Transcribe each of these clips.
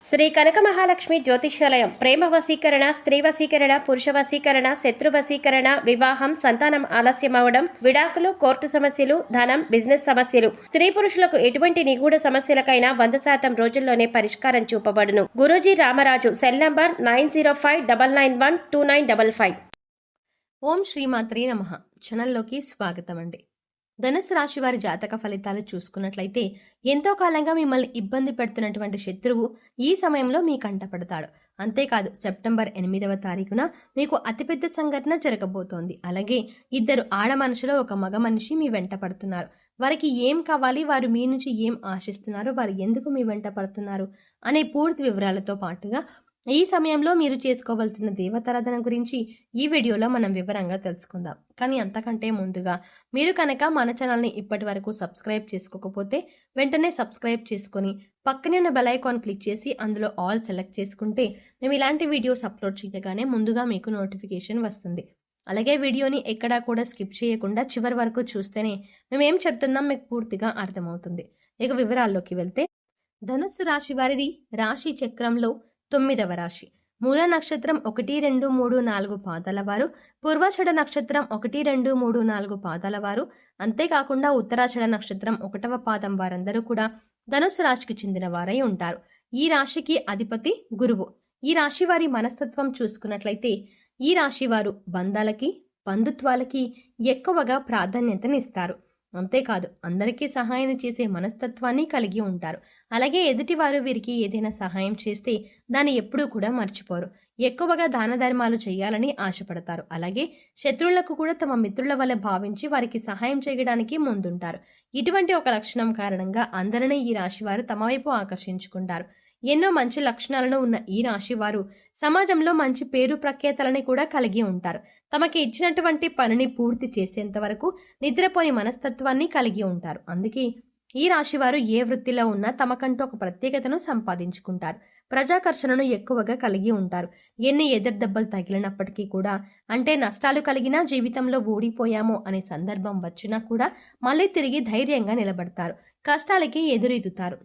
శ్రీ కనక మహాలక్ష్మి జ్యోతిష్యాలయం ప్రేమ వశీకరణ, స్త్రీ వశీకరణ, పురుష వశీకరణ, శత్రు వశీకరణ, వివాహం, సంతానం ఆలస్యం అవడం, విడాకులు, కోర్టు సమస్యలు, ధనం, బిజినెస్ సమస్యలు, స్త్రీ పురుషులకు ఎటువంటి నిగూఢ సమస్యలకైనా 100% రోజుల్లోనే పరిష్కారం చూపబడును. గురూజీ రామరాజు. Cell number 9059912955. ఓం శ్రీమాత్రే నమః. ఛానల్లోకి స్వాగతం అండి. ధనుసు రాశి వారి జాతక ఫలితాలు చూసుకున్నట్లయితే ఎంతో కాలంగా మిమ్మల్ని ఇబ్బంది పెడుతున్నటువంటి శత్రువు ఈ సమయంలో మీ కంటపడతాడు. అంతేకాదు, సెప్టెంబర్ 8వ తారీఖున మీకు అతిపెద్ద సంఘటన జరగబోతోంది. అలాగే ఇద్దరు ఆడ మనుషులు, ఒక మగ మనిషి మీ వెంట పడుతున్నారు. వారికి ఏం కావాలి, వారు మీ నుంచి ఏం ఆశిస్తున్నారు, వారు ఎందుకు మీ వెంట పడుతున్నారు అనే పూర్తి వివరాలతో పాటుగా ఈ సమయంలో మీరు చేసుకోవాల్సిన దేవతారాధన గురించి ఈ వీడియోలో మనం వివరంగా తెలుసుకుందాం. కానీ అంతకంటే ముందుగా మీరు కనుక మన ఛానల్ని ఇప్పటి వరకు సబ్స్క్రైబ్ చేసుకోకపోతే వెంటనే సబ్స్క్రైబ్ చేసుకొని పక్కనే ఉన్న బెల్ ఐకాన్ క్లిక్ చేసి అందులో ఆల్ సెలెక్ట్ చేసుకుంటే మేము ఇలాంటి వీడియోస్ అప్లోడ్ చేయగానే ముందుగా మీకు నోటిఫికేషన్ వస్తుంది. అలాగే వీడియోని ఎక్కడా కూడా స్కిప్ చేయకుండా చివరి వరకు చూస్తేనే మేమేం చెప్తున్నాం మీకు పూర్తిగా అర్థమవుతుంది. ఇక వివరాల్లోకి వెళ్తే, ధనుస్సు రాశి వారిది రాశి చక్రంలో 9వ రాశి. మూల నక్షత్రం 1, 2, 3, 4 పాదాల వారు, పూర్వాషాఢ నక్షత్రం 1, 2, 3, 4 పాదాల వారు, అంతేకాకుండా ఉత్తరాషాఢ నక్షత్రం 1వ పాదం వారందరూ కూడా ధనుసు రాశికి చెందిన వారై ఉంటారు. ఈ రాశికి అధిపతి గురువు. ఈ రాశి వారి మనస్తత్వం చూసుకున్నట్లయితే ఈ రాశి వారు బంధాలకి, బంధుత్వాలకి ఎక్కువగా ప్రాధాన్యతనిస్తారు. అంతేకాదు, అందరికీ సహాయం చేసే మనస్తత్వాన్ని కలిగి ఉంటారు. అలాగే ఎదుటివారు వీరికి ఏదైనా సహాయం చేస్తే దాన్ని ఎప్పుడూ కూడా మర్చిపోరు. ఎక్కువగా దాన ధర్మాలు చేయాలని ఆశపడతారు. అలాగే శత్రువులకు కూడా తమ మిత్రుల వల్ల భావించి వారికి సహాయం చేయడానికి ముందుంటారు. ఇటువంటి ఒక లక్షణం కారణంగా అందరినీ ఈ రాశివారు తమ వైపు ఆకర్షించుకుంటారు. ఎన్నో మంచి లక్షణాలను ఉన్న ఈ రాశివారు సమాజంలో మంచి పేరు ప్రఖ్యాతలని కూడా కలిగి ఉంటారు. తమకి ఇచ్చినటువంటి పనిని పూర్తి చేసేంత వరకు నిద్రపోని మనస్తత్వాన్ని కలిగి ఉంటారు. అందుకే ఈ రాశివారు ఏ వృత్తిలో ఉన్నా తమకంటూ ఒక ప్రత్యేకతను సంపాదించుకుంటారు. ప్రజాకర్షణను ఎక్కువగా కలిగి ఉంటారు. ఎన్ని ఎదురుదెబ్బలు తగిలినప్పటికీ కూడా, అంటే నష్టాలు కలిగినా, జీవితంలో ఓడిపోయామో అనే సందర్భం వచ్చినా కూడా మళ్ళీ తిరిగి ధైర్యంగా నిలబడతారు. కష్టాలకి ఎదురెదుతారు.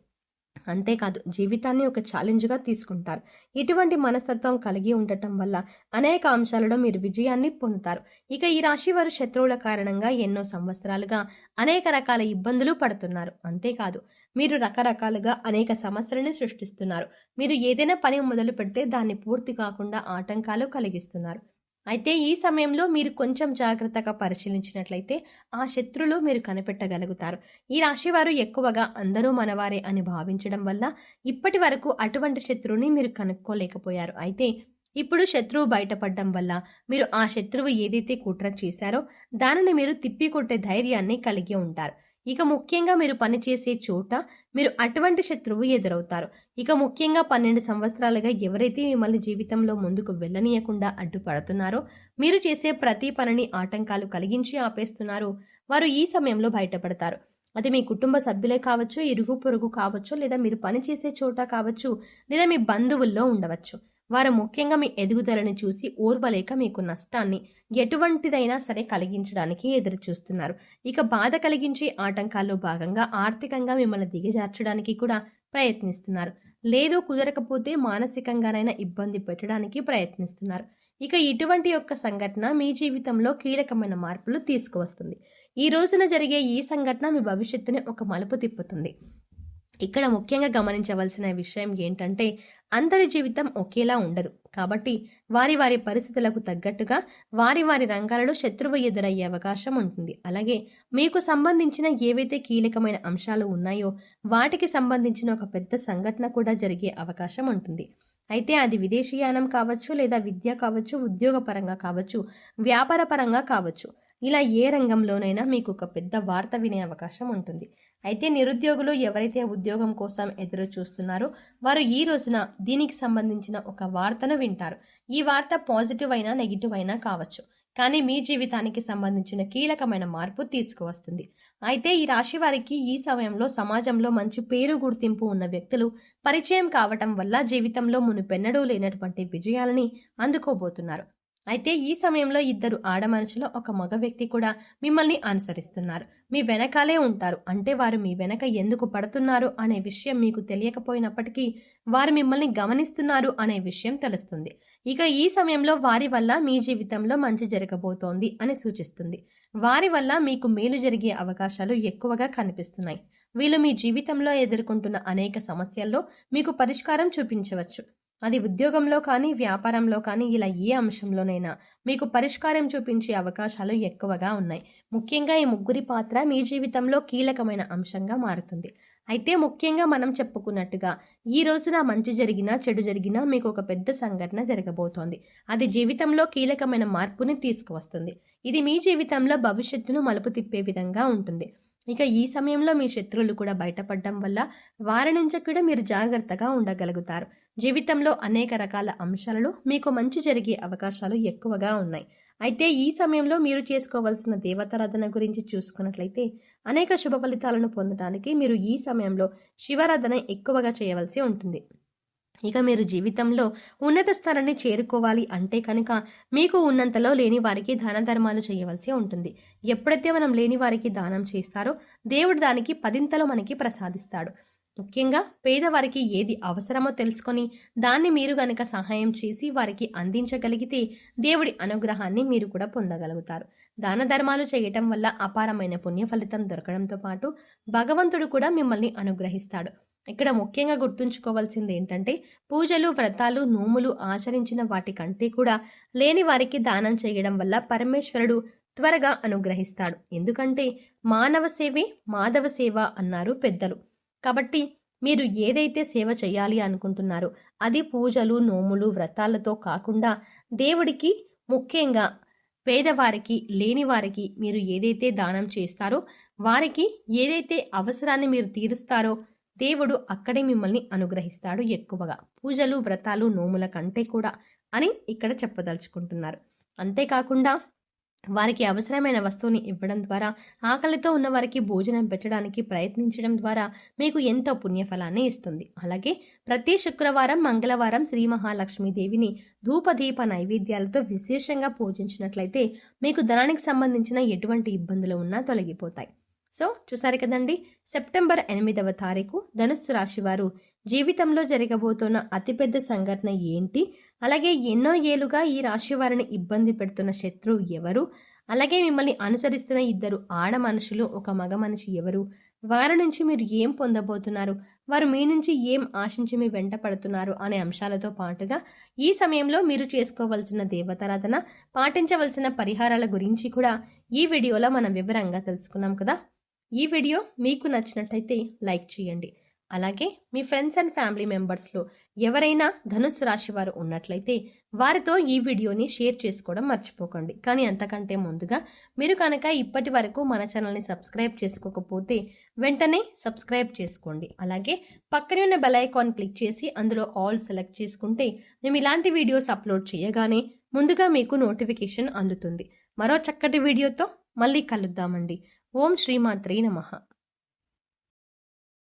అంతేకాదు, జీవితాన్ని ఒక ఛాలెంజ్గా తీసుకుంటారు. ఇటువంటి మనస్తత్వం కలిగి ఉండటం వల్ల అనేక అంశాలలో మీరు విజయాన్ని పొందుతారు. ఇక ఈ రాశి వారు శత్రువుల కారణంగా ఎన్నో సంవత్సరాలుగా అనేక రకాల ఇబ్బందులు పడుతున్నారు. అంతేకాదు, మీరు రకరకాలుగా అనేక సమస్యలను సృష్టిస్తున్నారు. మీరు ఏదైనా పని మొదలు పెడితే దాన్ని పూర్తి కాకుండా ఆటంకాలు కలిగిస్తున్నారు. అయితే ఈ సమయంలో మీరు కొంచెం జాగ్రత్తగా పరిశీలించినట్లయితే ఆ శత్రులు మీరు కనిపెట్టగలుగుతారు. ఈ రాశి వారు ఎక్కువగా అందరూ మనవారే అని భావించడం వల్ల ఇప్పటి వరకు అటువంటి శత్రువుని మీరు కనుక్కోలేకపోయారు. అయితే ఇప్పుడు శత్రువు బయటపడడం వల్ల మీరు ఆ శత్రువు ఏదైతే కుట్ర చేశారో దానిని మీరు తిప్పికొట్టే ధైర్యాన్ని కలిగి ఉంటారు. ఇక ముఖ్యంగా మీరు పనిచేసే చోట మీరు అటువంటి శత్రువు ఎదురవుతారు. ఇక ముఖ్యంగా 12 సంవత్సరాలుగా ఎవరైతే మిమ్మల్ని జీవితంలో ముందుకు వెళ్ళనీయకుండా అడ్డుపడుతున్నారో, మీరు చేసే ప్రతి పనిని ఆటంకాలు కలిగించి ఆపేస్తున్నారో, వారు ఈ సమయంలో బయటపడతారు. అది మీ కుటుంబ సభ్యులే కావచ్చు, ఇరుగు పొరుగు కావచ్చు, లేదా మీరు పనిచేసే చోట కావచ్చు, లేదా మీ బంధువుల్లో ఉండవచ్చు. వారు ముఖ్యంగా మీ ఎదుగుదలని చూసి ఓర్వలేక మీకు నష్టాన్ని ఎటువంటిదైనా సరే కలిగించడానికి ఎదురు చూస్తున్నారు. ఇక బాధ కలిగించే ఆటంకాల్లో భాగంగా ఆర్థికంగా మిమ్మల్ని దిగజార్చడానికి కూడా ప్రయత్నిస్తున్నారు. లేదు కుదరకపోతే మానసికంగానైనా ఇబ్బంది పెట్టడానికి ప్రయత్నిస్తున్నారు. ఇక ఇటువంటి యొక్క సంఘటన మీ జీవితంలో కీలకమైన మార్పులు తీసుకువస్తుంది. ఈ రోజున జరిగే ఈ సంఘటన మీ భవిష్యత్తుని ఒక మలుపు తిప్పుతుంది. ఇక్కడ ముఖ్యంగా గమనించవలసిన విషయం ఏంటంటే, అందరి జీవితం ఒకేలా ఉండదు. కాబట్టి వారి వారి పరిస్థితులకు తగ్గట్టుగా వారి వారి రంగాలలో శత్రువు ఎదురయ్యే అవకాశం ఉంటుంది. అలాగే మీకు సంబంధించిన ఏవైతే కీలకమైన అంశాలు ఉన్నాయో వాటికి సంబంధించిన ఒక పెద్ద సంఘటన కూడా జరిగే అవకాశం ఉంటుంది. అయితే అది విదేశీయానం కావచ్చు, లేదా విద్య కావచ్చు, ఉద్యోగపరంగా కావచ్చు, వ్యాపార పరంగా కావచ్చు. ఇలా ఏ రంగంలోనైనా మీకు ఒక పెద్ద వార్త వినే అవకాశం ఉంటుంది. అయితే నిరుద్యోగులు ఎవరైతే ఉద్యోగం కోసం ఎదురు చూస్తున్నారో వారు ఈ రోజున దీనికి సంబంధించిన ఒక వార్తను వింటారు. ఈ వార్త పాజిటివ్ అయినా నెగిటివ్ అయినా కావచ్చు, కానీ మీ జీవితానికి సంబంధించిన కీలకమైన మార్పు తీసుకువస్తుంది. అయితే ఈ రాశి వారికి ఈ సమయంలో సమాజంలో మంచి పేరు గుర్తింపు ఉన్న వ్యక్తులు పరిచయం కావటం వల్ల జీవితంలో మునుపెన్నడూ లేనటువంటి విజయాలని అందుకోబోతున్నారు. అయితే ఈ సమయంలో ఇద్దరు ఆడ మనుషులు ఒక మగ వ్యక్తి కూడా మిమ్మల్ని అనుసరిస్తున్నారు. మీ వెనకాలే ఉంటారు. అంటే వారు మీ వెనక ఎందుకు పడుతున్నారు అనే విషయం మీకు తెలియకపోయినప్పటికీ వారు మిమ్మల్ని గమనిస్తున్నారు అనే విషయం తెలుస్తుంది. ఇక ఈ సమయంలో వారి వల్ల మీ జీవితంలో మంచి జరగబోతోంది అని సూచిస్తుంది. వారి వల్ల మీకు మేలు జరిగే అవకాశాలు ఎక్కువగా కనిపిస్తున్నాయి. వీళ్ళు మీ జీవితంలో ఎదుర్కొంటున్న అనేక సమస్యల్లో మీకు పరిష్కారం చూపించవచ్చు. అది ఉద్యోగంలో కానీ వ్యాపారంలో కానీ ఇలా ఏ అంశంలోనైనా మీకు పరిష్కారం చూపించే అవకాశాలు ఎక్కువగా ఉన్నాయి. ముఖ్యంగా ఈ ముగ్గురి పాత్ర మీ జీవితంలో కీలకమైన అంశంగా మారుతుంది. అయితే ముఖ్యంగా మనం చెప్పుకున్నట్టుగా ఈ రోజున మంచి జరిగినా చెడు జరిగినా మీకు ఒక పెద్ద సంఘటన జరగబోతోంది. అది జీవితంలో కీలకమైన మార్పుని తీసుకువస్తుంది. ఇది మీ జీవితంలో భవిష్యత్తును మలుపు తిప్పే విధంగా ఉంటుంది. ఇక ఈ సమయంలో మీ శత్రువులు కూడా బయటపడడం వల్ల వారి నుంచి కూడా మీరు జాగ్రత్తగా ఉండగలుగుతారు. జీవితంలో అనేక రకాల అంశాలలో మీకు మంచి జరిగే అవకాశాలు ఎక్కువగా ఉన్నాయి. అయితే ఈ సమయంలో మీరు చేసుకోవాల్సిన దేవతారాధన గురించి చూసుకున్నట్లయితే అనేక శుభ ఫలితాలను పొందడానికి మీరు ఈ సమయంలో శివారాధన ఎక్కువగా చేయవలసి ఉంటుంది. ఇక మీరు జీవితంలో ఉన్నత స్థానాన్ని చేరుకోవాలి అంటే కనుక మీకు ఉన్నంతలో లేని వారికి దాన ధర్మాలు చేయవలసి ఉంటుంది. ఎప్పుడైతే మనం లేని వారికి దానం చేస్తారో దేవుడు దానికి 10ంతలు మనకి ప్రసాదిస్తాడు. ముఖ్యంగా పేదవారికి ఏది అవసరమో తెలుసుకొని దాన్ని మీరు గనక సహాయం చేసి వారికి అందించగలిగితే దేవుడి అనుగ్రహాన్ని మీరు కూడా పొందగలుగుతారు. దాన ధర్మాలు చేయటం వల్ల అపారమైన పుణ్య ఫలితం దొరకడంతో పాటు భగవంతుడు కూడా మిమ్మల్ని అనుగ్రహిస్తాడు. ఇక్కడ ముఖ్యంగా గుర్తుంచుకోవాల్సింది ఏంటంటే పూజలు, వ్రతాలు, నోములు ఆచరించిన వాటి కంటే కూడా లేని వారికి దానం చేయడం వల్ల పరమేశ్వరుడు త్వరగా అనుగ్రహిస్తాడు. ఎందుకంటే మానవ సేవే మాధవ సేవ అన్నారు పెద్దలు. కాబట్టి మీరు ఏదైతే సేవ చేయాలి అనుకుంటున్నారో అది పూజలు, నోములు, వ్రతాలతో కాకుండా దేవుడికి ముఖ్యంగా పేదవారికి, లేని వారికి మీరు ఏదైతే దానం చేస్తారో వారికి ఏదైతే అవసరాన్ని మీరు తీరుస్తారో దేవుడు అక్కడే మిమ్మల్ని అనుగ్రహిస్తాడు ఎక్కువగా. పూజలు, వ్రతాలు, నోముల కంటే కూడా అని ఇక్కడ చెప్పదలుచుకుంటున్నారు. అంతేకాకుండా వారికి అవసరమైన వస్తువుని ఇవ్వడం ద్వారా, ఆకలితో ఉన్న వారికి భోజనం పెట్టడానికి ప్రయత్నించడం ద్వారా మీకు ఎంతో పుణ్యఫలాన్ని ఇస్తుంది. అలాగే ప్రతి శుక్రవారం, మంగళవారం శ్రీ మహాలక్ష్మీదేవిని ధూపదీప నైవేద్యాలతో విశేషంగా పూజించినట్లయితే మీకు ధనానికి సంబంధించిన ఎటువంటి ఇబ్బందులు ఉన్నా తొలగిపోతాయి. సో చూసారు కదండి, సెప్టెంబర్ 8వ తారీఖు ధనుస్సు రాశి వారు జీవితంలో జరగబోతున్న అతిపెద్ద సంఘటన ఏంటి, అలాగే ఎన్నో ఏళ్లుగా ఈ రాశి వారిని ఇబ్బంది పెడుతున్న శత్రువు ఎవరు, అలాగే మిమ్మల్ని అనుసరిస్తున్న ఇద్దరు ఆడ మనుషులు, ఒక మగ మనిషి ఎవరు, వారి నుంచి మీరు ఏం పొందబోతున్నారు, వారు మీ నుంచి ఏం ఆశించి మీ వెంట పడుతున్నారు అనే అంశాలతో పాటుగా ఈ సమయంలో మీరు చేసుకోవాల్సిన దేవతారాధన, పాటించవలసిన పరిహారాల గురించి కూడా ఈ వీడియోలో మనం వివరంగా తెలుసుకున్నాం కదా. ఈ వీడియో మీకు నచ్చినట్టయితే లైక్ చేయండి. అలాగే మీ ఫ్రెండ్స్ అండ్ ఫ్యామిలీ మెంబర్స్లో ఎవరైనా ధనుస్సు రాశి వారు ఉన్నట్లయితే వారితో ఈ వీడియోని షేర్ చేసుకోవడం మర్చిపోకండి. కానీ అంతకంటే ముందుగా మీరు కనుక ఇప్పటి వరకు మన ఛానల్ని సబ్స్క్రైబ్ చేసుకోకపోతే వెంటనే సబ్స్క్రైబ్ చేసుకోండి. అలాగే పక్కనే ఉన్న బెల్ ఐకాన్ క్లిక్ చేసి అందులో ఆల్ సెలెక్ట్ చేసుకుంటే మేము ఇలాంటి వీడియోస్ అప్లోడ్ చేయగానే ముందుగా మీకు నోటిఫికేషన్ అందుతుంది. మరో చక్కటి వీడియోతో మళ్ళీ కలుద్దామండి. ఓం శ్రీమాత్రే నమః.